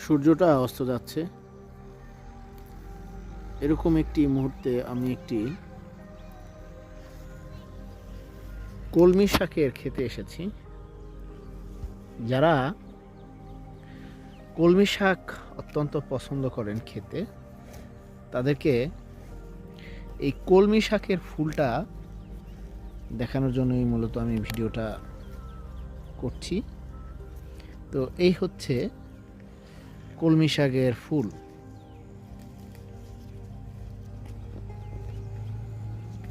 সূর্যটা অস্ত যাচ্ছে, এরকম একটি মুহূর্তে আমি একটি কলমি শাকের খেতে এসেছি। যারা কলমি শাক অত্যন্ত পছন্দ করেন খেতে, তাদেরকে এই কলমি শাকের ফুলটা দেখানোর জন্যই মূলত আমি ভিডিওটা করছি। তো এই হচ্ছে কলমি শাকের ফুল।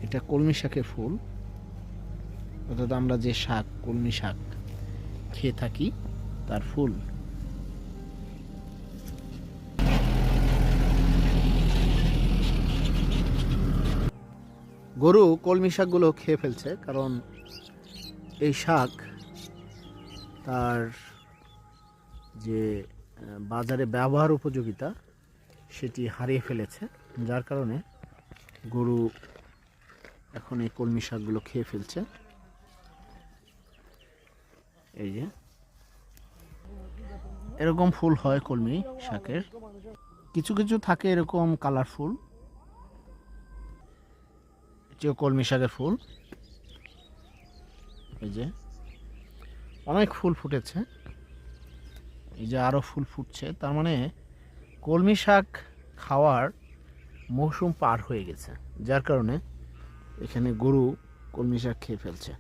এটা কলমি শাকের ফুল, অর্থাৎ আমরা যে শাক কলমি শাক খেয়ে থাকি তার ফুল। গরু কলমি শাকগুলো খেয়ে ফেলছে, কারণ এই শাক তার যে বাজারে ব্যবহার উপযোগিতা সেটি হারিয়ে ফেলেছে, যার কারণে গরু এখন এই কলমি শাকগুলো খেয়ে ফেলছে। এই যে এরকম ফুল হয় কলমি শাকের, কিছু কিছু থাকে এরকম কালারফুল। এটিও কলমি শাকের ফুল। এই যে অনেক ফুল ফুটেছে, এই যে আরো ফুল ফুটছে, তার মানে কলমি শাক খাওয়ার মৌসুম পার হয়ে গেছে, যার কারণে এখানে গরু কলমি শাক খেয়ে ফেলছে।